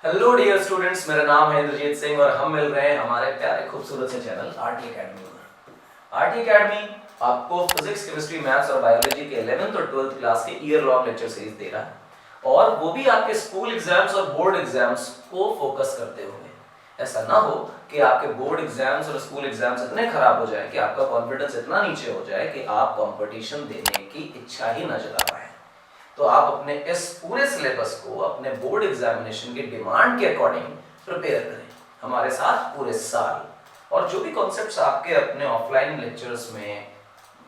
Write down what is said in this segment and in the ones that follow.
Hello dear students, मेरा नाम है इंद्रजीत सिंह और हम मिल रहे हैं हमारे प्यारे खूबसूरत से चैनल आरटी एकेडमी में। आरटी एकेडमी आपको फिजिक्स, केमिस्ट्री, मैथ्स और बायोलॉजी के 11th और 12th क्लास के ईयर लॉन्ग लेक्चर सीरीज दे रहा है, और वो भी आपके स्कूल एग्जाम्स और बोर्ड एग्जाम्स को फोकस करते हुए। ऐसा ना हो कि आपके बोर्ड एग्जाम्स और स्कूल एग्जाम्स इतने खराब हो जाए कि आपका कॉन्फिडेंस इतना नीचे हो जाए कि आप कंपटीशन देने की इच्छा ही ना जता पाए। तो आप अपने इस पूरे सिलेबस को अपने बोर्ड एग्जामिनेशन के डिमांड के अकॉर्डिंग प्रिपेयर करें हमारे साथ पूरे साल। और जो भी कॉन्सेप्ट्स आपके अपने ऑफलाइन लेक्चर्स में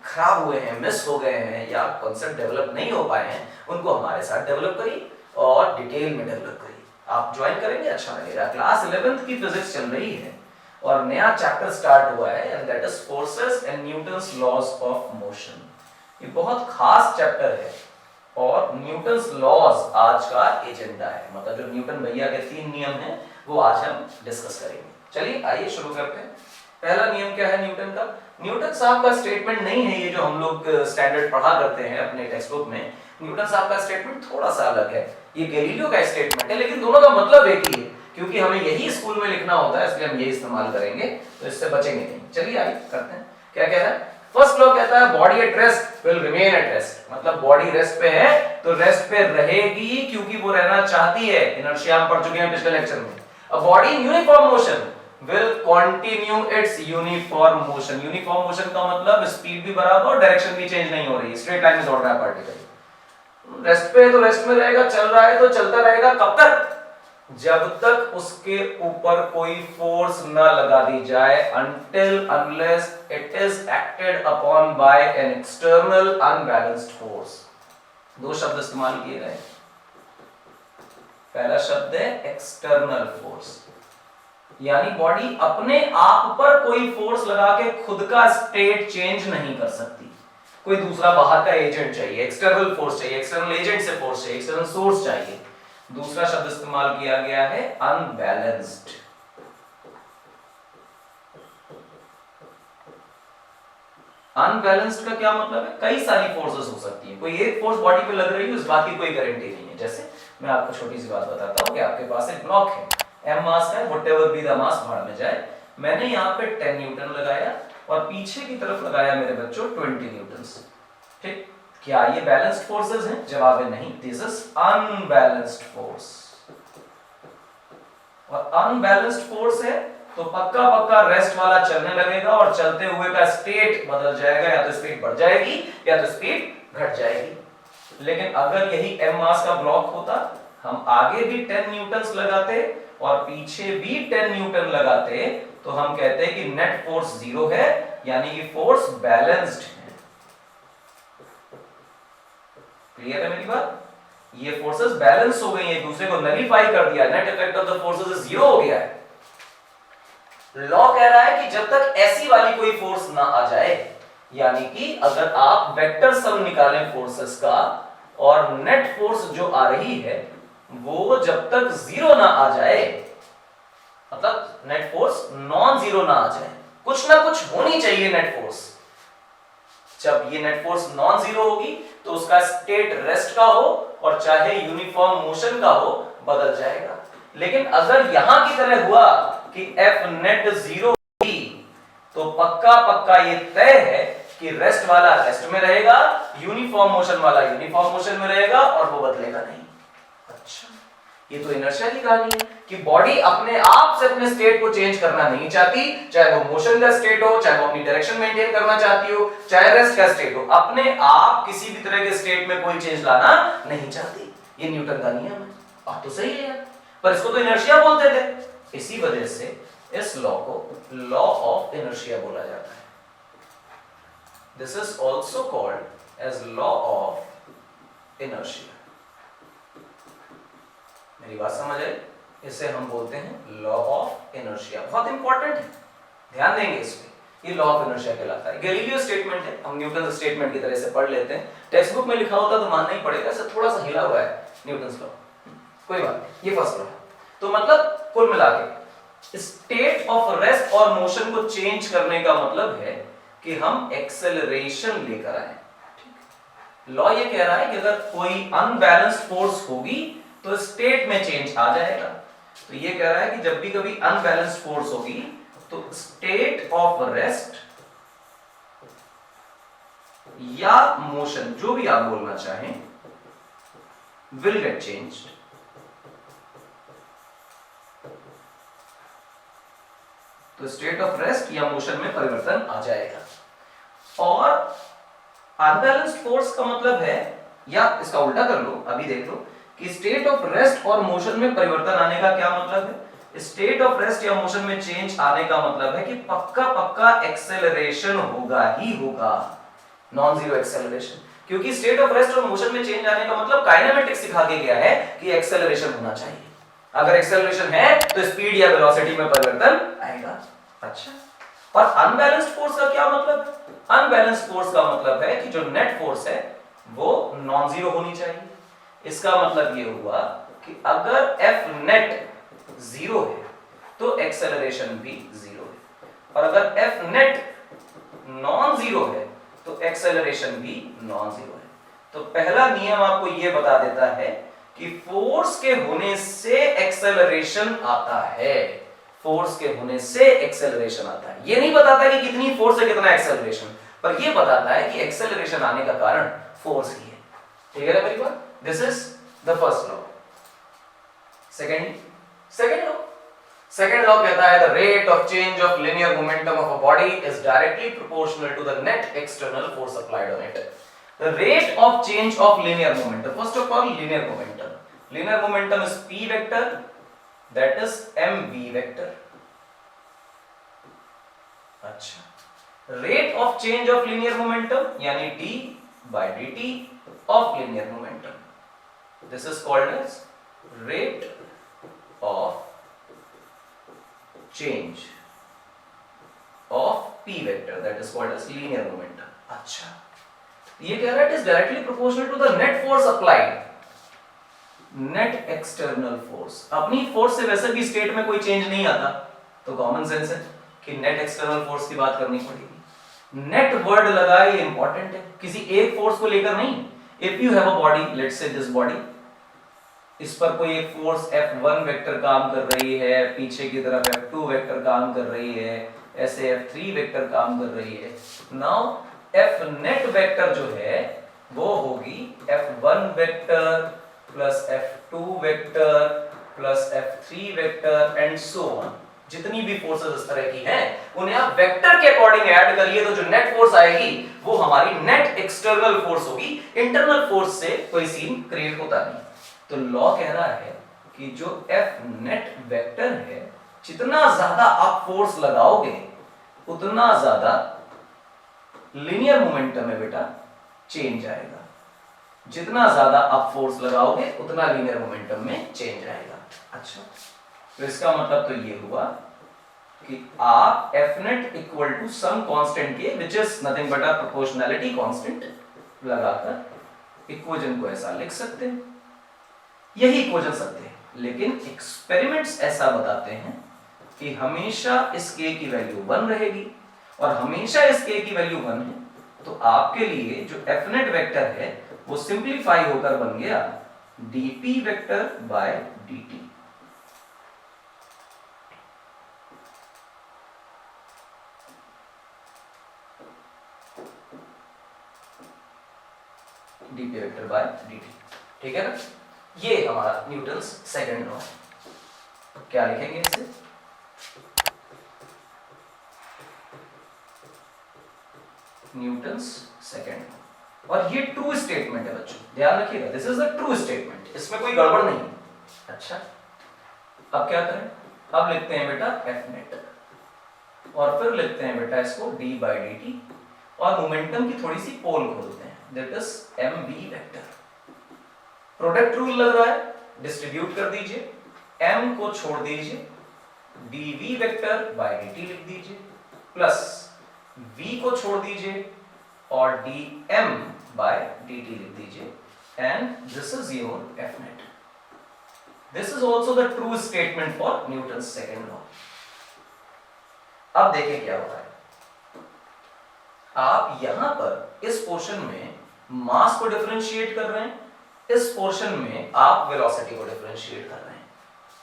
खराब हुए हैं, मिस हो गए हैं या कॉन्सेप्ट डेवलप नहीं हो पाए हैं, उनको हमारे साथ डेवलप करिए और डिटेल में डेवलप करिए। आप ज्वाइन करेंगे, अच्छा लगेगा। क्लास 11th की फिजिक्स चल रही है और नया चैप्टर स्टार्ट हुआ है, and that is forces and Newton's laws of motion. ये बहुत खास चैप्टर है और न्यूटन्स लॉज आज का एजेंडा है। मतलब जो न्यूटन भैया के 3 नियम हैं वो आज हम डिस्कस करेंगे। चलिए आइए शुरू करते हैं। पहला नियम क्या है न्यूटन का? न्यूटन साहब का स्टेटमेंट नहीं है ये जो हम लोग स्टैंडर्ड पढ़ा करते हैं अपने टेक्स्ट बुक में। न्यूटन साहब का स्टेटमेंट थोड़ा सा अलग है, ये गैलीलियो का स्टेटमेंट है, लेकिन दोनों का मतलब एक ही है। क्योंकि हमें यही स्कूल में लिखना होता है, इसलिए हम ये इस्तेमाल करेंगे, तो इससे बचेंगे नहीं। चलिए आइए करते हैं। क्या कह रहा है? फर्स्ट लॉ कहता है body at rest will remain at rest. मतलब बॉडी रेस्ट पे है तो रेस्ट पे रहेगी, क्योंकि वो रहना चाहती है। इनर्शिया हम पढ़ चुके हैं पिछले लेक्चर में। A body in uniform motion will continue its uniform motion। Uniform motion का मतलब स्पीड भी बराबर और डायरेक्शन भी चेंज नहीं हो रही, स्ट्रेट लाइन में दौड़ रहा है पार्टिकल। रेस्ट पे है तो रेस्ट में रहेगा, चल रहा है तो चलता रहेगा। कब तक? जब तक उसके ऊपर कोई फोर्स न लगा दी जाए, until unless it is acted upon by an external unbalanced force। दो शब्द इस्तेमाल किए गए। पहला शब्द है एक्सटर्नल फोर्स, यानी बॉडी अपने आप पर कोई फोर्स लगा के खुद का स्टेट चेंज नहीं कर सकती। कोई दूसरा बाहर का एजेंट चाहिए, एक्सटर्नल फोर्स चाहिए, एक्सटर्नल एजेंट से फोर्स चाहिए, एक्सटर्नल सोर्स चाहिए। दूसरा शब्द इस्तेमाल किया गया है अनबैलेंस्ड। अनबैलेंस्ड का क्या मतलब है? कई सारी फोर्सेस हो सकती है, कोई एक फोर्स बॉडी पे लग रही है, उस बात की कोई गारंटी नहीं है। जैसे मैं आपको छोटी सी बात बताता हूं कि आपके पास एक ब्लॉक है, m मास का है, व्हाटएवर बी द मास, भाड़ में जाए। मैंने यहाँ पे 10 न्यूटन लगाया और पीछे की तरफ लगाया मेरे बच्चों 20 न्यूटन्स। ठीक, क्या ये बैलेंस्ड फोर्सेस हैं? जवाब है नहीं, दिस इज अनबैलेंस्ड फोर्स। और अनबैलेंस्ड फोर्स है तो पक्का पक्का रेस्ट वाला चलने लगेगा और चलते हुए का स्टेट बदल जाएगा, या तो स्पीड बढ़ जाएगी या तो स्पीड घट जाएगी। लेकिन अगर यही m मास का ब्लॉक होता, हम आगे भी 10 न्यूटन्स लगाते और पीछे भी 10 न्यूटन लगाते, तो हम कहते हैं कि नेट फोर्स 0 है, यानी कि फोर्स बैलेंस्ड है। क्लियर है मेरी बात? ये फोर्सेस बैलेंस हो गई हैं, एक दूसरे को नलीफाई कर दिया, net effect of the forces 0 हो गया है। लॉ कह रहा है कि जब तक ऐसी वाली कोई फोर्स ना आ जाए, यानी कि अगर आप वेक्टर सम निकालें फोर्सेस का और नेट फोर्स जो आ रही है वो जब तक 0 ना आ जाए, मतलब नेट फोर्स नॉन जीरो ना आ जाए, कुछ ना कुछ होनी चाहिए नेट फोर्स। जब ये नेट फोर्स नॉन जीरो होगी तो उसका स्टेट रेस्ट का हो और चाहे यूनिफॉर्म मोशन का हो, बदल जाएगा। लेकिन अगर यहां की तरह हुआ कि एफ नेट 0 होगी, तो पक्का पक्का ये तय है कि रेस्ट वाला रेस्ट में रहेगा, यूनिफॉर्म मोशन वाला यूनिफॉर्म मोशन में रहेगा और वो बदलेगा नहीं। अच्छा, ये तो इनर्शिया की कहानी है कि बॉडी अपने आप से अपने स्टेट को चेंज करना नहीं चाहती, चाहे वो मोशन का स्टेट हो, चाहे वो अपनी डायरेक्शन मेंटेन करना चाहती हो, चाहे रेस्ट का स्टेट हो, अपने आप किसी भी तरह के स्टेट में कोई चेंज लाना नहीं चाहती। ये न्यूटन का नियम है। बात तो सही है, पर इसको तो इनर्शिया बोलते थे। इसी वजह से इस लॉ को लॉ ऑफ इनर्शिया बोला जाता है। This is also called as law of inertia. मेरी बात समझ आई? इसे हम बोलते हैं लॉ ऑफ इनर्शिया। बहुत इंपॉर्टेंट है, ध्यान देंगे इस पे। ये लॉ ऑफ इनर्शिया कहलाता है। गैलीलियो स्टेटमेंट है, हम न्यूटन स्टेटमेंट की तरह से पढ़ लेते हैं। टेक्स्ट बुक में लिखा होता तो मानना ही पड़ेगा, ऐसे थोड़ा सा हिला हुआ है न्यूटन्स लॉ, कोई बात नहीं, ये फर्स्ट लॉ है। तो मतलब कुल मिला के स्टेट ऑफ रेस्ट और मोशन को चेंज करने का मतलब है कि हम एक्सेलरेशन लेकर आए। लॉ ये कह रहा है कि अगर कोई अनबैलेंस्ड फोर्स होगी तो स्टेट में चेंज आ जाएगा, तो ये कह रहा है कि जब भी कभी अनबैलेंस्ड फोर्स होगी तो स्टेट ऑफ रेस्ट या मोशन, जो भी आप बोलना चाहें, विल गेट चेंज्ड। तो स्टेट ऑफ रेस्ट या मोशन में परिवर्तन आ जाएगा। और अनबैलेंस्ड फोर्स का मतलब है, या इसका उल्टा कर लो, अभी देख लो कि स्टेट ऑफ रेस्ट और मोशन में परिवर्तन आने का क्या मतलब है। स्टेट ऑफ रेस्ट या मोशन में चेंज आने का मतलब है कि पक्का पक्का एक्सेलरेशन होगा ही होगा, नॉन जीरो एक्सेलरेशन। क्योंकि स्टेट ऑफ रेस्ट और मोशन में चेंज आने का मतलब काइनेमेटिक्स सिखा के गया है कि एक्सेलरेशन होना चाहिए। अगर एक्सेलरेशन है तो स्पीड या वेलोसिटी में परिवर्तन आएगा। अच्छा, और अनबैलेंस्ड फोर्स का क्या मतलब? अनबैलेंस्ड फोर्स का मतलब है कि जो नेट फोर्स है वो नॉन जीरो होनी चाहिए। इसका मतलब ये हुआ कि अगर F नेट जीरो है तो एक्सेलरेशन भी जीरो है, और अगर F नेट नॉन जीरो है तो एक्सेलरेशन भी नॉन जीरो है। तो पहला नियम आपको ये बता देता है कि फोर्स के होने से एक्सेलरेशन आता है। फोर्स के होने से एक्सेलरेशन आता है। ये नहीं बताता कि कितनी फोर्स है कितना एक्सेलरेशन, पर ये बताता है कि एक्सेलरेशन आने का कारण फोर्स ही है। ठीक है ना मेरी बात? This is the first law. Second law कहता है the rate of change of linear momentum of a body is directly proportional to the net external force applied on it. The rate of change of linear momentum. First of all, linear momentum. Linear momentum is p vector, that is mv vector. अच्छा, rate of change of linear momentum यानी d by dt of linear momentum. This is called as rate of change of p vector, that is called as linear momentum. अच्छा, ये कह रहा है it is directly proportional to the net force applied, net external force. अपनी force से वैसे भी state में कोई चेंज नहीं आता, तो कॉमन सेंस है कि नेट एक्सटर्नल फोर्स की बात करनी पड़ेगी। नेट वर्ड लगा ये इंपॉर्टेंट है, किसी एक फोर्स को लेकर नहीं। If you have a body, let's say this body, इस पर कोई एक फोर्स F1 वेक्टर काम कर रही है, पीछे की तरफ F2 वेक्टर काम कर रही है, ऐसे F3 वेक्टर काम कर रही है। नाउ F नेट वेक्टर जो है वो होगी F1 vector plus F2 vector plus F3 vector and so on. जितनी भी फोर्सेस इस तरह की हैं उन्हें आप वेक्टर के अकॉर्डिंग ऐड करिए तो जो नेट फोर्स आएगी वो हमारी नेट एक्सटर्नल फोर्स होगी। इंटरनल फोर्स से कोई सीन क्रिएट होता नहीं। तो लॉ कह रहा है कि जो F नेट वेक्टर है, जितना ज्यादा आप फोर्स लगाओगे उतना ज्यादा लिनियर मोमेंटम में बेटा चेंज आएगा। जितना ज्यादा आप फोर्स लगाओगे उतना लिनियर मोमेंटम में चेंज आएगा। अच्छा, तो इसका मतलब तो ये हुआ कि आप F net equal to some constant K which is nothing but a proportionality constant लगाकर इक्वेशन को ऐसा लिख सकते हैं। यही इक्वेशन सत्य है, लेकिन एक्सपेरिमेंट्स ऐसा बताते हैं कि हमेशा इस k की वैल्यू 1 रहेगी और हमेशा इस k की वैल्यू 1 है, तो आपके लिए जो F net वेक्टर है वो सिंप्लीफाई होकर बन गया dp vector by dt। dp vector by dt, ठीक है ना? ये हमारा न्यूटन्स सेकंड लॉ है। क्या लिखेंगे इसे? Newton's second law. और ये ट्रू स्टेटमेंट है बच्चों, ध्यान रखिएगा, this is the true statement, इसमें कोई गड़बड़ नहीं है। अच्छा, अब क्या करें? अब लिखते हैं बेटा F net और फिर लिखते हैं बेटा इसको d by dt और मोमेंटम की थोड़ी सी पोल खोलते हैं, that is mv vector. Product rule लग रहा है, डिस्ट्रीब्यूट कर दीजिए, m को छोड़ दीजिए, dv वेक्टर by dt लिख दीजिए, प्लस v को छोड़ दीजिए और dm by dt लिख दीजिए, and this is your F net. This is also the true statement for Newton's second law. अब देखें क्या होता है। आप यहां पर इस पोर्शन में मास को डिफरेंशिएट कर रहे हैं, इस पोर्शन में आप वेलोसिटी को डिफरेंशिएट कर रहे हैं।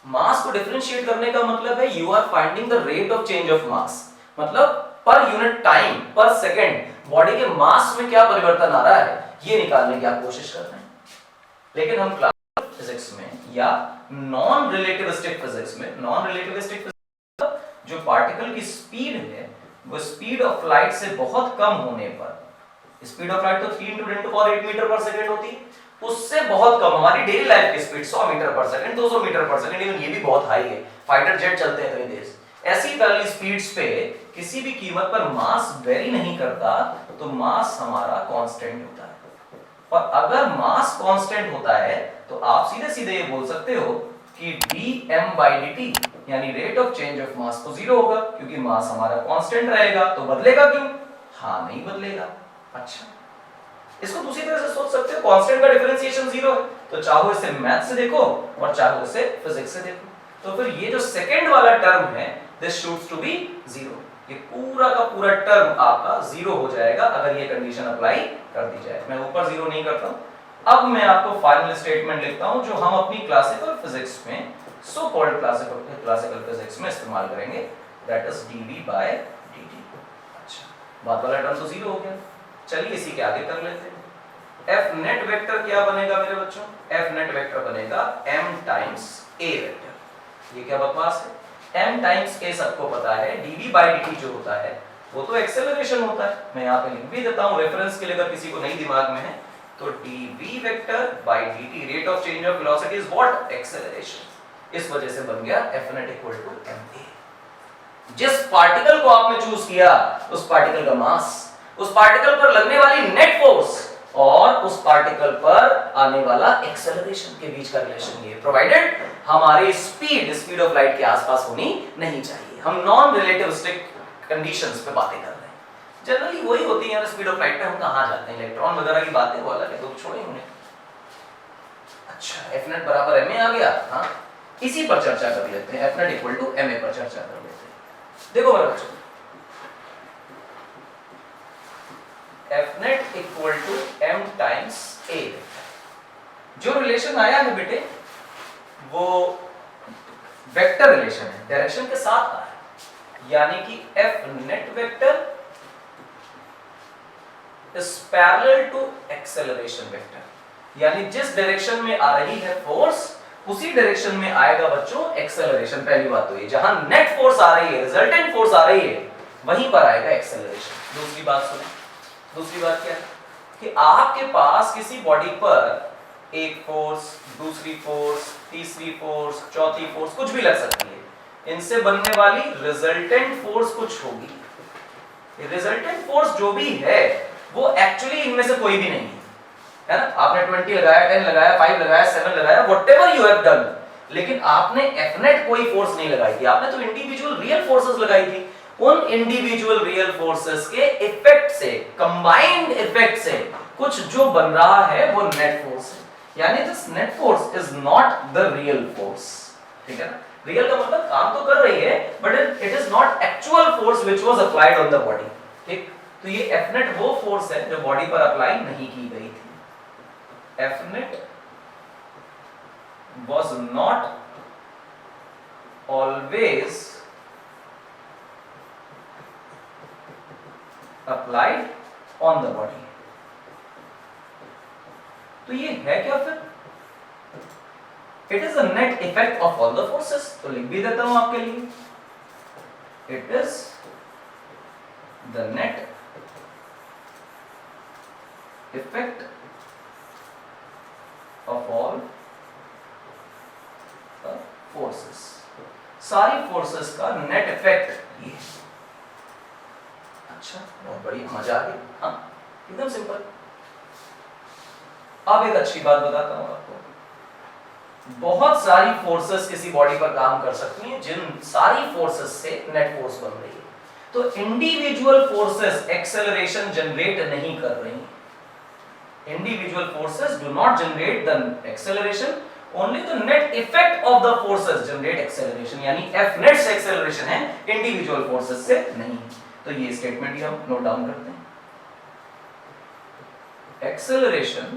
मास को डिफरेंशिएट करने का मतलब है you are finding the rate of change of mass, मतलब per unit time per second body के मास में क्या परिवर्तन आ रहा है ये निकालने की आप कोशिश कर रहे हैं। लेकिन हम क्लासिकल फिजिक्स में या नॉन रिलेटिविस्टिक फिजिक्स में, नॉन रिलेटिविस्टिक जो पार्टिकल की स्पीड है वो स्पीड ऑफ लाइट से बहुत कम होने पर, स्पीड ऑफ लाइट तो 3 × 10⁸ मीटर पर सेकंड होती है, उससे बहुत कम हमारी डेली लाइफ की स्पीड 100 मीटर पर सेकंड, 200 मीटर पर सेकंड, इवन ये भी बहुत हाई है, फाइटर जेट चलते हैं कई देश, ऐसी वाली स्पीड्स पे किसी भी कीमत पर मास वेरी नहीं करता तो मास हमारा कांस्टेंट होता है। और अगर मास कांस्टेंट होता है तो आप सीधे सीधे ये बोल सकते हो कि dm/dt यानी रेट ऑफ चेंज ऑफ मास तो जीरो होगा, क्योंकि मास हमारा कांस्टेंट रहेगा, तो बदलेगा क्यों? हाँ, नहीं बदलेगा। अच्छा, इसको दूसरी तरह से सोच सकते हो, कांस्टेंट का डिफरेंशिएशन जीरो है, तो चाहो इसे मैथ से देखो और चाहो इसे फिजिक्स से देखो, तो फिर ये जो सेकंड वाला टर्म है दिस शूड्स टू बी जीरो, ये पूरा का पूरा टर्म आपका जीरो हो जाएगा अगर ये कंडीशन अप्लाई कर दी जाए। मैं ऊपर जीरो नहीं करता हूं, अब मैं आपको फाइनल स्टेटमेंट लिखता हूं जो हम अपनी क्लासिकल फिजिक्स में, सो कॉल्ड क्लासिकल फिजिक्स में इस्तेमाल करेंगे, दैट इज dv/dt। अच्छा, बात वाला टर्म तो जीरो हो गया, चलिए इसी के आगे कर लेते हैं। एफ नेट वेक्टर क्या बनेगा मेरे बच्चों? एफ नेट वेक्टर बनेगा m टाइम्स a वेक्टर। ये क्या बकवास है? m टाइम्स a सबको पता है, dv/dt जो होता है वो तो एक्सेलरेशन होता है, मैं यहाँ पे लिख भी देता हूँ रेफरेंस के लिए अगर किसी को नहीं दिमाग में है, तो dv vector by dt rate of change of velocity is what? Acceleration. इस वजह से बन गया F net equal to ma। जिस पार्टिकल को आपने चूज किया उस पार्टिकल का मास, उस पार्टिकल पर लगने वाली नेट फोर्स और उस पार्टिकल पर आने वाला एक्सेलरेशन के बीच का रिलेशन ये, प्रोवाइडेड हमारी स्पीड ऑफ लाइट के आसपास होनी नहीं चाहिए। हम नॉन रिलेटिविस्टिक कंडीशंस पे बातें कर रहे हैं, जनरली वही होती है, स्पीड ऑफ लाइट पे हम कहां जाते हैं, इलेक्ट्रॉन वगैरह की बातें वो अलग है, तो छोड़े उन्हें। अच्छा, F net बराबर ma आ गया, हाँ इसी पर चर्चा कर लेते हैं, F net equal to ma पर चर्चा कर लेते हैं। देखो मेरे बच्चों, F net equal to m times a, जो रिलेशन आया है बेटे वो वेक्टर रिलेशन है, डायरेक्शन के साथ आया है, यानी कि F net vector is parallel to acceleration vector, यानी जिस डायरेक्शन में आ रही है फोर्स उसी डायरेक्शन में आएगा बच्चों एक्सेलरेशन। पहली बात तो ये, जहां नेट फोर्स आ रही है, रिजल्टेंट फोर्स आ रही है, वहीं पर आएगा एक्सेलरेशन। दूसरी बात सुनो, दूसरी बात क्या है कि आपके पास किसी बॉडी पर एक फोर्स, दूसरी फोर्स, तीसरी फोर्स, चौथी फोर्स कुछ भी लग सकती है, इनसे बनने वाली रिजल्टेंट फोर्स कुछ होगी। रिजल्टेंट फोर्स जो भी है वो एक्चुअली इनमें से कोई भी नहीं है ना। आपने 20 लगाया, 10 लगाया, 5 लगाया, 7 लगाया, व्हाटएवर यू हैव डन, लेकिन आपने F net कोई फोर्स नहीं लगाई थी, आपने तो इंडिविजुअल रियल फोर्सेस लगाई थी। उन इंडिविजुअल रियल फोर्सेस के इफेक्ट से, कंबाइंड इफेक्ट से कुछ जो बन रहा है वो नेट फोर्स है, यानी this net force is not the real force. ठीक है ना, रियल का मतलब काम तो कर रही है but it is not actual force which was applied on the body. ठीक, तो ये F net वो फोर्स है जो बॉडी पर अप्लाई नहीं की गई थी। F net was not always applied on the body। तो ये है क्या फिर? It is the net effect of all the forces। तो लिख भी देता हूं आपके लिए, it is the net effect of all the forces। सारी फोर्सेस का नेट इफेक्ट ये। अच्छा, बहुत बढ़िया, मजा आ गया, हाँ एकदम सिंपल। अब एक अच्छी बात बताता हूं आपको, बहुत सारी फोर्सेस किसी बॉडी पर काम कर सकती हैं, जिन सारी फोर्सेस से नेट फोर्स बन रही है। तो इंडिविजुअल फोर्सेस एक्सेलरेशन जनरेट नहीं कर रही, individual forces do not generate the acceleration, only the net effect of the forces generate acceleration, यानी F net से acceleration है, individual forces से नहीं। तो ये स्टेटमेंट ही हम नोट डाउन करते हैं, acceleration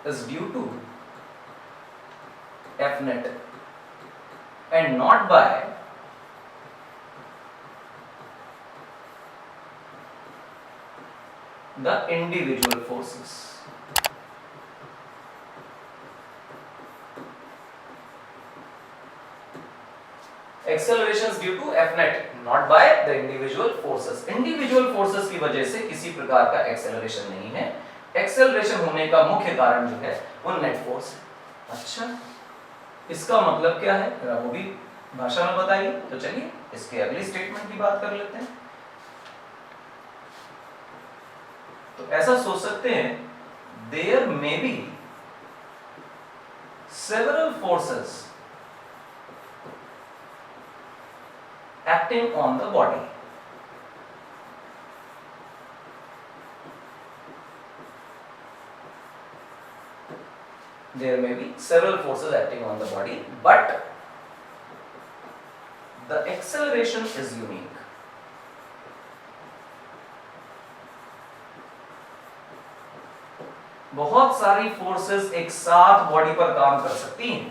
is due to F net and not by the individual forces. Acceleration due to F net, not by the individual forces. Individual forces की वजह से किसी प्रकार का एक्सेलरेशन नहीं है. एक्सेलरेशन होने का मुख्य कारण जो है वो नेट फोर्स है. अच्छा, इसका मतलब क्या है जरा वो भी भाषा में बताइए. तो चलिए इसके अगली स्टेटमेंट की बात कर लेते हैं. तो ऐसा सोच सकते हैं, there may be several forces acting on the body. There may be several forces acting on the body, but the acceleration is unique. बहुत सारी फोर्सेस एक साथ बॉडी पर काम कर सकती हैं,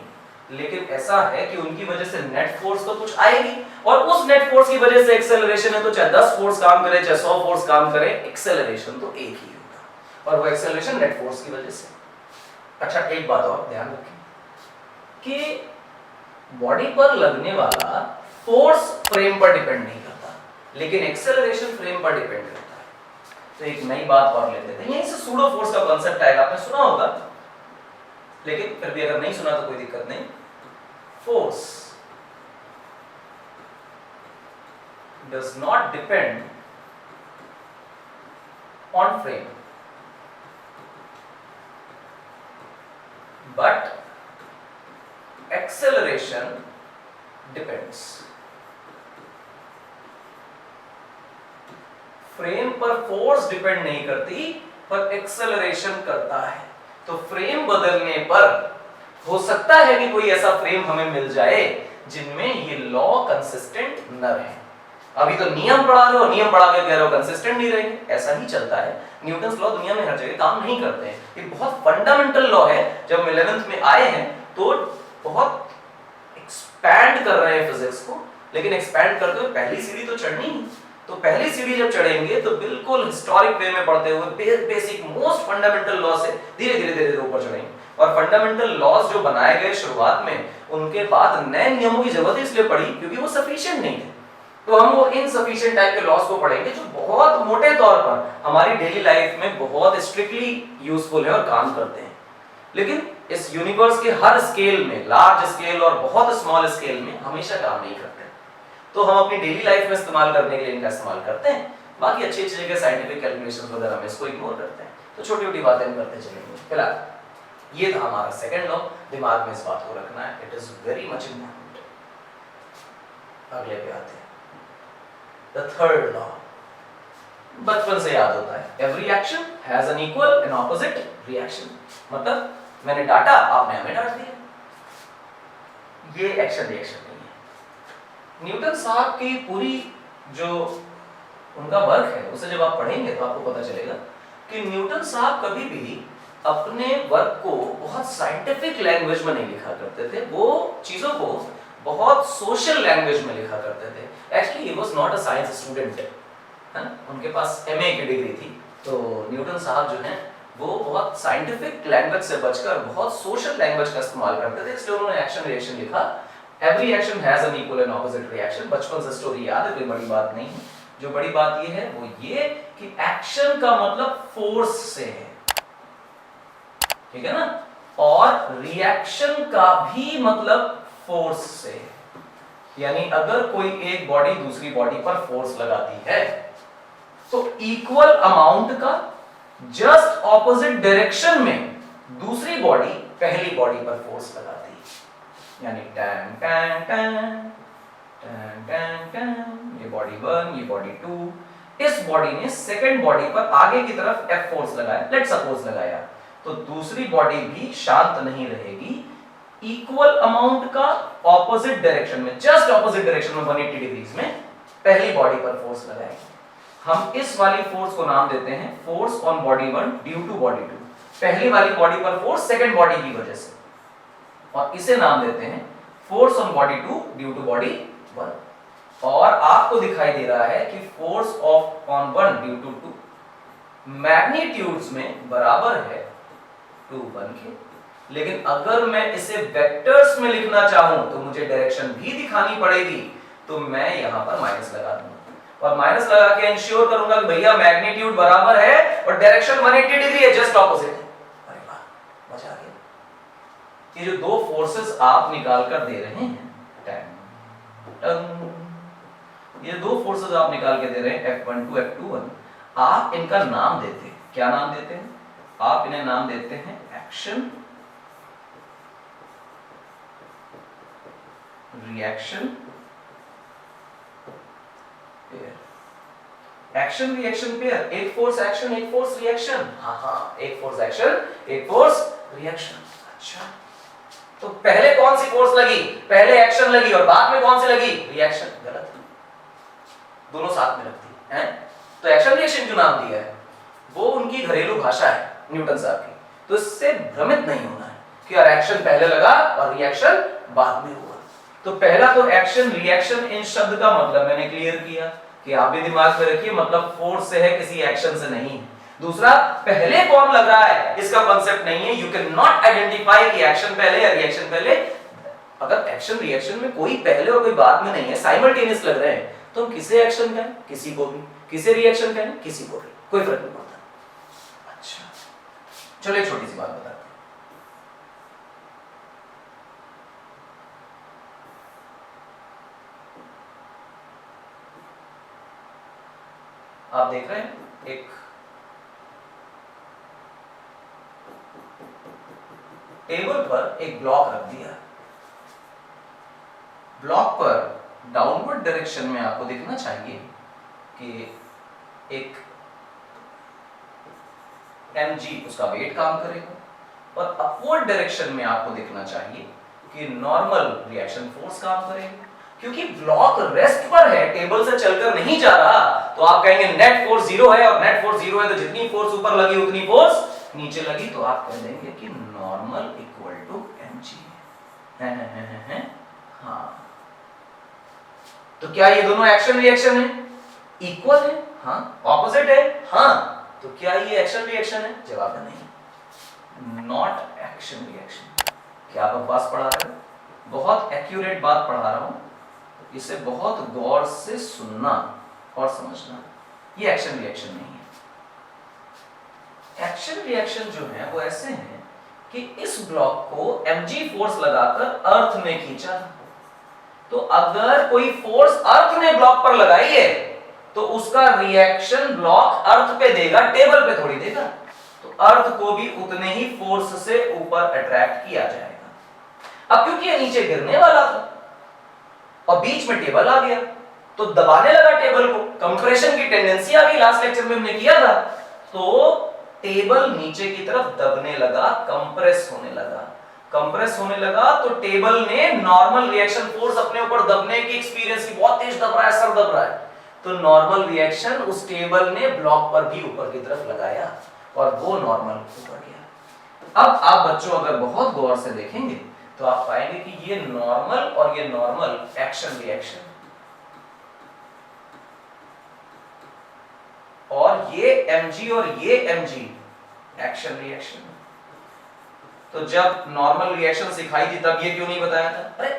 लेकिन ऐसा है कि उनकी वजह से नेट फोर्स तो कुछ आएगी, और उस नेट फोर्स की वजह से एक्सेलरेशन है, तो चाहे 10 फोर्स काम करे चाहे 100 फोर्स काम करे, एक्सेलरेशन तो एक ही होगा, और वो एक्सेलरेशन नेट फोर्स की वजह से. अच्छा, एक बात और ध्यान रखें कि बॉडी पर लगने वाला फोर्स फ्रेम पर डिपेंड नहीं करता, लेकिन एक्सेलरेशन फ्रेम पर डिपेंड करता है. तो एक नई बात और लेते हैं, यहीं से सूडो फोर्स का कांसेप्ट आएगा. आपने सुना होगा, लेकिन फिर भी अगर नहीं सुना तो कोई दिक्कत नहीं. Force does not depend on frame, but acceleration depends. Frame पर फोर्स डिपेंड नहीं करती, पर एक्सेलरेशन करता है. तो फ्रेम बदलने पर हो सकता है कि कोई ऐसा फ्रेम हमें मिल जाए जिनमें ये लॉ कंसिस्टेंट न रहे. अभी तो नियम पढ़ा रहे हो, नियम पढ़ा के कह रहे हो कंसिस्टेंट नहीं रहेंगे. ऐसा ही चलता है. न्यूटन्स लॉ दुनिया में हर जगह काम नहीं करते हैं. ये बहुत फंडामेंटल लॉ है. जब हम 11th में आए हैं तो बहुत एक्सपैंड कर रहे हैं फिजिक्स को, लेकिन एक्सपैंड करते हुए पहली सीढ़ी तो चढ़नी ही. तो पहली सीढ़ी जब चढ़ेंगे तो बिल्कुल हिस्टोरिक वे में पढ़ते हुए बेसिक मोस्ट फंडामेंटल लॉ से धीरे धीरे ऊपर चढ़ेंगे. और फंडामेंटल लॉज जो बनाए गए शुरुआत में, उनके बाद नए नियमों की जरूरत इसलिए पड़ी क्योंकि वो सफिशिएंट नहीं थे. तो हम वो इनसफिशिएंट टाइप के लॉज को पढ़ेंगे जो बहुत मोटे तौर पर हमारी डेली लाइफ में बहुत स्ट्रिक्टली यूजफुल है और काम करते हैं, लेकिन इस यूनिवर्स के हर स्केल में, लार्ज स्केल और बहुत स्मॉल स्केल में हमेशा काम नहीं करते. तो हम अपनी डेली लाइफ में इस्तेमाल करने के लिए इनका इस्तेमाल करते हैं. बाकी अच्छी अच्छी जगह साइंटिफिक कैलकुलेशंस वगैरह में इसको इग्नोर करते हैं. तो छोटी छोटी बातें हम करते चलेंगे. फिलहाल ये था हमारा सेकंड लॉ. दिमाग में इस बात को रखना है, it is very much important. अगले पे आते हैं, द थर्ड लॉ. बचपन से याद होता है, every action has an equal and opposite reaction. मतलब मैंने डांटा, आपने हमें डांट दिया, ये एक्शन रिएक्शन नहीं है. न्यूटन साहब की पूरी जो उनका वर्क है उसे जब आप पढ़ेंगे तो आपको पता चलेगा कि न्यूटन साहब कभी भी अपने वर्क को बहुत साइंटिफिक लैंग्वेज में नहीं लिखा करते थे. वो चीजों को बहुत सोशल लैंग्वेज में लिखा करते थे. Actually he was not a science student, है ना. उनके पास एमए की डिग्री थी. तो न्यूटन साहब जो हैं वो बहुत साइंटिफिक लैंग्वेज से बचकर बहुत सोशल लैंग्वेज का इस्तेमाल करते थे, इसलिए उन्होंने एक्शन रिएक्शन लिखा. Every action has an equal and opposite reaction. बचपन से स्टोरी याद है, कोई बड़ी बात नहीं है. जो बड़ी बात ये है वो ये कि एक्शन का मतलब फोर्स से है, ठीक है ना, और रिएक्शन का भी मतलब फोर्स से है. यानी अगर कोई एक बॉडी दूसरी बॉडी पर फोर्स लगाती है तो इक्वल अमाउंट का जस्ट ऑपोजिट डायरेक्शन में दूसरी बॉडी पहली बॉडी पर फोर्स लगाती है. यानी tan tan tan tan tan tan, ये बॉडी 1, ये बॉडी 2. इस बॉडी ने सेकंड बॉडी पर आगे की तरफ F फोर्स लगाया, लेट सपोज लगाया, तो दूसरी बॉडी भी शांत नहीं रहेगी. इक्वल अमाउंट का ऑपोजिट डायरेक्शन में, जस्ट ऑपोजिट डायरेक्शन में 180 डिग्रीज में पहली बॉडी पर फोर्स लगाएंगे. हम इस वाली फोर्स को नाम देते हैं force on body 1 due to body 2. पहली वाली बॉडी पर फोर्स सेकंड बॉडी की वजह से, और इसे नाम देते हैं force on body 2 due to body 1, और आपको दिखाई दे रहा है कि force of on 1 due to 2 magnitudes में बराबर है 2 1 के। लेकिन अगर मैं इसे वेक्टर्स में लिखना चाहूं तो मुझे डायरेक्शन भी दिखानी पड़ेगी, तो मैं यहां पर माइनस लगा दूंगा और माइनस लगा के इंश्योर करूंगा कि भैया मैग्नीट्यूड बराबर है और डायरेक्शन 180 डिग्री है, जस्ट ऑपोजिट है। अरे वाह, मजा आ गया। ये जो दो फोर्सेस आप निकाल कर दे रहे हैं, ये दो फोर्सेस आप निकाल के दे रहे हैं F12 F21, आप इनका नाम देते हैं। क्या नाम देते हैं? आप इन्हें नाम देते हैं action, reaction, pair. Action reaction pair, एक फोर्स एक्शन एक फोर्स रिएक्शन। हाँ, एक फोर्स एक्शन एक फोर्स रिएक्शन। अच्छा, तो पहले कौन सी फोर्स लगी? पहले एक्शन लगी और बाद में कौन सी लगी? रिएक्शन। गलत, दोनों साथ में लगती है। तो एक्शन रिएक्शन क्यों नाम दिया है? वो उनकी घरेलू भाषा है न्यूटन साहब की। तो इससे भ्रमित नहीं होना है कि यार एक्शन पहले लगा और रिएक्शन बाद में हुआ। तो पहला तो एक्शन रिएक्शन, इन शब्द का मतलब मैंने क्लियर किया कि आप भी दिमाग में रखिए, मतलब फोर्स से है, किसी एक्शन से नहीं। दूसरा, पहले कौन लग रहा है इसका कांसेप्ट नहीं है। यू कैन नॉट आइडेंटिफाई कि एक्शन पहले या रिएक्शन पहले। अगर एक्शन रिएक्शन में कोई पहले और कोई बाद में नहीं है, साइमल्टेनियस लग रहे हैं, तो हम किसे एक्शन कहें? किसी को भी। किसे रिएक्शन कहें? किसी को भी, कोई फर्क नहीं पड़ता। अच्छा, चलो एक छोटी सी बात बताते हैं। आप देख रहे हैं एक टेबल पर एक ब्लॉक रख दिया। ब्लॉक पर डाउनवर्ड डायरेक्शन में आपको देखना चाहिए कि एक mg उसका वेट काम करेगा, और अपवर्ड डायरेक्शन में आपको देखना चाहिए कि नॉर्मल रिएक्शन फोर्स काम करेगा। क्योंकि ब्लॉक रेस्ट पर है, टेबल से चलकर नहीं जा रहा, तो आप कहेंगे नेट फोर्स 0 है, और नेट फोर्स 0 है तो जितनी फोर्स ऊपर लगी उतनी फोर्स नीचे लगी, तो आप कह देंगे कि नॉर्मल इक्वल टू mg है। हाँ, तो क्या ये दोनों एक्शन रिएक्शन है? इक्वल है? हाँ। ऑपोजिट है? हाँ। तो क्या ये एक्शन रिएक्शन है? जवाब है नहीं, नॉट एक्शन रिएक्शन। क्या आप बकवास पढ़ा रहे हो? बहुत एक्यूरेट बात पढ़ा रहा हूं, इसे बहुत गौर से सुनना और समझना। ये एक्शन रिएक्शन नहीं है। एक्शन रिएक्शन जो है वो ऐसे हैं कि इस ब्लॉक को mg फोर्स लगाकर अर्थ में खींचा, तो अगर कोई फोर्स अर्थ ने ब्लॉक पर लगाई है तो उसका रिएक्शन ब्लॉक अर्थ पे देगा, टेबल पे थोड़ी देगा। तो अर्थ को भी उतने ही फोर्स से ऊपर अट्रैक्ट किया जाएगा। अब क्योंकि ये नीचे गिरने वाला था और बीच में टेबल आ गया, तो दबाने लगा टेबल को, कंप्रेशन की टेंडेंसी आ गई, लास्ट लेक्चर में हमने किया था। तो टेबल नीचे की तरफ दबने लगा, कंप्रेस होने लगा। कंप्रेस होने लगा तो टेबल ने नॉर्मल रिएक्शन फोर्स अपने ऊपर दबने की एक्सपीरियंस की, बहुत तेज दब रहा है, सर दब रहा है, तो नॉर्मल रिएक्शन उस टेबल ने ब्लॉक पर भी ऊपर की तरफ लगाया और वो नॉर्मल ऊपर गया। अब आप बच्चों अगर बहुत गौर से देखेंगे तो आप पाएंगे कि ये नॉर्मल और ये नॉर्मल एक्शन रिएक्शन, और ये mg और ये mg एक्शन रिएक्शन। तो जब नॉर्मल रिएक्शन सिखाई थी तब ये क्यों नहीं बताया था? अरे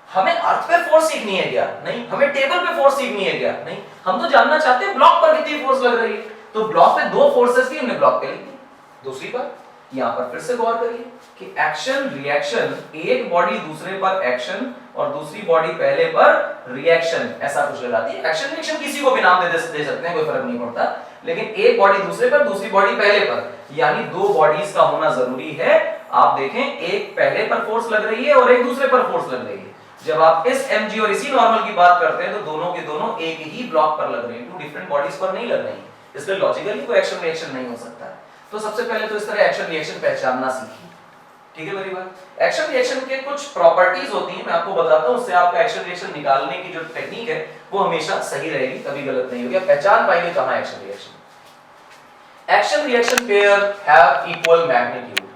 हमें अर्थ पे फोर्स सीखनी है क्या? नहीं। हमें टेबल पे फोर्स सीखनी है क्या? नहीं। हम तो जानना चाहते हैं ब्लॉक पर कितनी फोर्स लग रही है। तो ब्लॉक पे दो फोर्सेस थी, हमने ब्लॉक पे लिखी। दूसरी बात, यहां पर फिर से गौर करिए कि एक्शन रिएक्शन, एक बॉडी दूसरे पर एक्शन और दूसरी बॉडी पहले पर रिएक्शन, ऐसा कुछ लगाती है। एक्शन रिएक्शन किसी को भी नाम दे सकते हैं, कोई फर्क नहीं पड़ता, लेकिन एक बॉडी दूसरे पर, दूसरी बॉडी पहले पर, यानी दो बॉडीज का होना जरूरी है। आप देखें, एक पहले पर फोर्स लग रही है और एक दूसरे पर फोर्स लग रही है। जब आप इस mg और इसी नॉर्मल की बात करते हैं तो दोनों के दोनों एक ही ब्लॉक पर लग रहे हैं, टू डिफरेंट बॉडीज पर नहीं लग रही, इसलिए लॉजिकली कोई एक्शन रिएक्शन नहीं हो सकता है। तो सबसे पहले तो इस तरह एक्शन रिएक्शन पहचानना सीखिए, ठीक है मेरी बात। एक्शन रिएक्शन के कुछ प्रॉपर्टीज होती हैं, मैं आपको बताता हूं, उससे आपका एक्शन रिएक्शन निकालने की जो टेक्निक है वो हमेशा सही रहेगी, कभी गलत नहीं होगी। पहचान पाएंगे कहां action reaction. Action reaction pair have equal magnitude,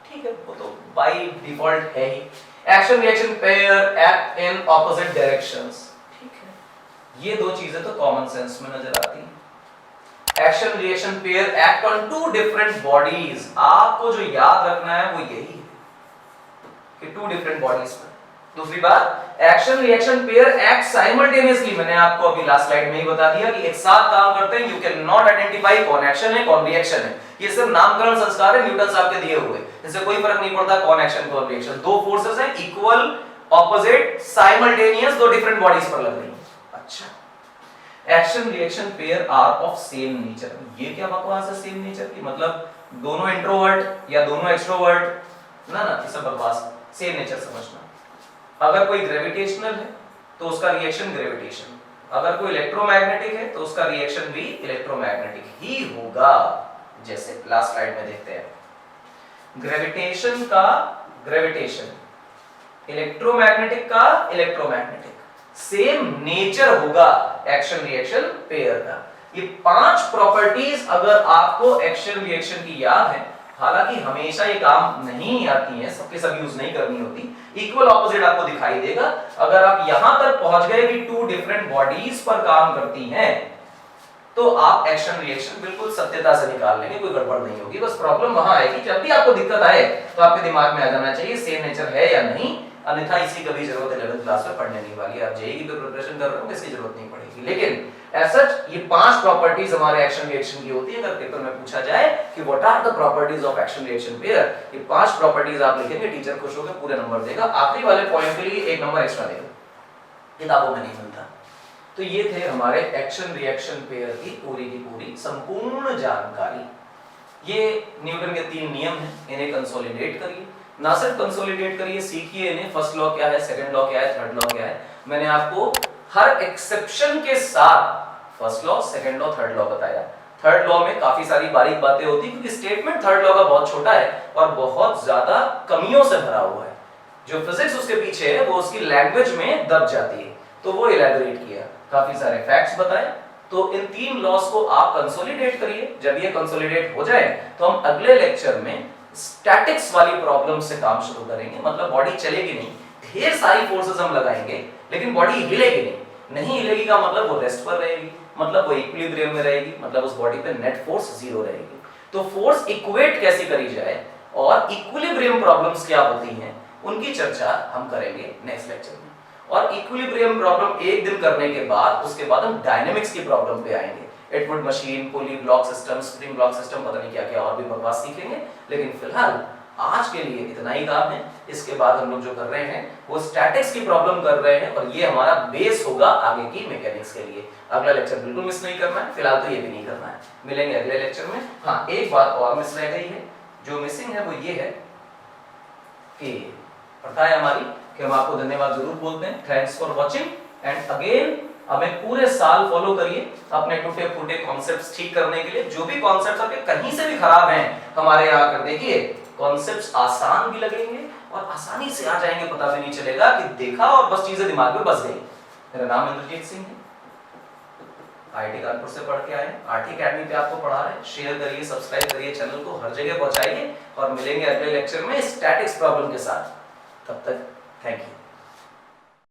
ठीक है, वो तो बाय डिफॉल्ट है ही। Action reaction pair act in opposite directions, ठीक है, ये दो चीजें तो कॉमन सेंस में नजर आती हैं। Action reaction pair act on two different bodies, आपको जो याद रखना है वो यही है कि टू डिफरेंट बॉडीज पर। दूसरी बात, action reaction pair act simultaneously, मैंने आपको अभी लास्ट स्लाइड में ही बता दिया कि एक साथ काम करते हैं। यू कैन नॉट आइडेंटिफाई कौन एक्शन है कौन रिएक्शन है, ये सिर्फ नामकरण संस्कार है न्यूटन साहब के दिए हुए, इससे कोई फर्क नहीं पड़ता कौन एक्शन कौन रिएक्शन। दो फोर्सेस हैं इक्वल ऑपोजिट साइमल्टेनियस, दो डिफरेंट बॉडीज पर लग रही है। अच्छा, action reaction pair are of same nature, ये क्या बकवास है सेम नेचर की, मतलब दोनों इंट्रोवर्ट या दोनों एक्सट्रोवर्ट, ना ना ये सब बकवास। सेम नेचर समझना, अगर कोई ग्रेविटेशनल है तो उसका रिएक्शन ग्रेविटेशन, अगर कोई इलेक्ट्रोमैग्नेटिक है तो उसका रिएक्शन भी इलेक्ट्रोमैग्नेटिक ही होगा। जैसे लास्ट स्लाइड में देखते हैं, ग्रेविटेशन का ग्रेविटेशन, इलेक्ट्रोमैग्नेटिक का इलेक्ट्रोमैग्नेटिक, सेम नेचर होगा एक्शन रिएक्शन पेयर का। ये 5 प्रॉपर्टीज अगर आपको एक्शन रिएक्शन की याद है, हालांकि हमेशा ये काम नहीं आती है, सबके सब यूज नहीं करनी होती, इक्वल ऑपोजिट आपको दिखाई देगा। अगर आप यहां तक पहुंच गए कि टू डिफरेंट बॉडीज पर काम करती हैं, तो आप एक्शन रिएक्शन बिल्कुल सत्यता से निकाल लेंगे, कोई गड़बड़ नहीं होगी। बस प्रॉब्लम वहां आएगी जब भी आपको दिक्कत आए तो आपके दिमाग में आ जाना चाहिए सेम नेचर है या नहीं, अन्यथा इसकी कभी जरूरत 11th क्लास में पढ़ने नहीं वाली। आप जेईई की प्रिपरेशन कर रहे हो, इसकी जरूरत नहीं पड़ेगी। लेकिन एज सच ये 5 प्रॉपर्टीज हमारे एक्शन रिएक्शन की होती है। अगर पेपर में पूछा जाए कि what are the properties of action reaction pair, ये 5 प्रॉपर्टीज आप लिखेंगे, टीचर खुश होकर पूरे नंबर देगा, आखिरी वाले पॉइंट के लिए 1 नंबर एक्स्ट्रा देगा, किताबों में नहीं मिलता। तो ये थे हमारे एक्शन रिएक्शन पेयर की पूरी संपूर्ण जानकारी। ये न्यूटन के 3 नियम हैं, इन्हें कंसोलिडेट करिए, ना सिर्फ कंसोलिडेट करिए, सीखिए इन्हें। फर्स्ट लॉ क्या है, सेकंड लॉ क्या है, थर्ड लॉ क्या है, मैंने आपको हर एक्सेप्शन के साथ first law second law third law बताया। थर्ड लॉ में काफी सारी बारीक बातें होती क्योंकि स्टेटमेंट थर्ड लॉ का बहुत छोटा है और बहुत ज्यादा कमियों से भरा हुआ है। जो फिजिक्स उसके पीछे है वो उसकी लैंग्वेज में दब जाती है, तो वो इलैबोरेट किया, काफी सारे फैक्ट्स बताए। तो इन 3 लॉस को आप कंसोलिडेट करिए। जब ये कंसोलिडेट हो जाए तो हम अगले लेक्चर में स्टैटिक्स वाली प्रॉब्लम से काम शुरू करेंगे। मतलब बॉडी चलेगी नहीं, ढेर सारी फोर्सेस हम लगाएंगे लेकिन बॉडी हिलेगी नहीं हिलेगी का मतलब वो रेस्ट पर रहेगी, मतलब वो इक्विलिब्रियम में रहेगी, मतलब उस बॉडी पे नेट फोर्स 0 रहेगी। तो फोर्स इक्वेट कैसे करी जाए और इक्विलिब्रियम प्रॉब्लम्स क्या होती हैं, उनकी चर्चा हम करेंगे नेक्स्ट लेक्चर में। और इक्विलिब्रियम प्रॉब्लम एक दिन करने के बाद उसके बाद हम डायनेमिक्स की प्रॉब्लम पे आएंगे। Atwood machine, pulley block system, spring block system, पता नहीं क्या-क्या और भी बकवास सीखेंगे। लेकिन फिलहाल आज के लिए इतना ही काम है। इसके बाद हम लोग जो कर रहे हैं वो स्टैटिक्स की प्रॉब्लम कर रहे हैं और ये हमारा बेस होगा आगे की मैकेनिक्स के लिए। अगला लेक्चर बिल्कुल मिस नहीं करना है, फिलहाल तो ये भी नहीं करना है। मिलेंगे अगले लेक्चर में। हाँ, एक बात और मिस रह गई है, जो मिसिंग है वो ये है कि पता है हमारी कि हम आपको धन्यवाद जरूर बोलते हैं। Thanks for watching and again हमें पूरे साल फॉलो करिए अपने टूटे फूटे कॉन्सेप्ट्स ठीक करने के लिए। जो भी कॉन्सेप्ट्स आपके कहीं से भी खराब हैं हमारे यहाँ कर देखिए, कॉन्सेप्ट्स आसान भी लगेंगे और आसानी से आ जाएंगे, पता भी नहीं चलेगा कि देखा और बस चीजें दिमाग में बस गई। मेरा नाम इंद्रजीत सिंह है, आईआईटी कानपुर से पढ़ के आए, आरटी एकेडमी पे आपको पढ़ा रहे हैं। शेयर करिए, सब्सक्राइब करिए, चैनल को हर जगह पहुंचाइए और मिलेंगे अगले लेक्चर में स्टैटिक्स प्रॉब्लम के साथ। तब तक थैंक यू।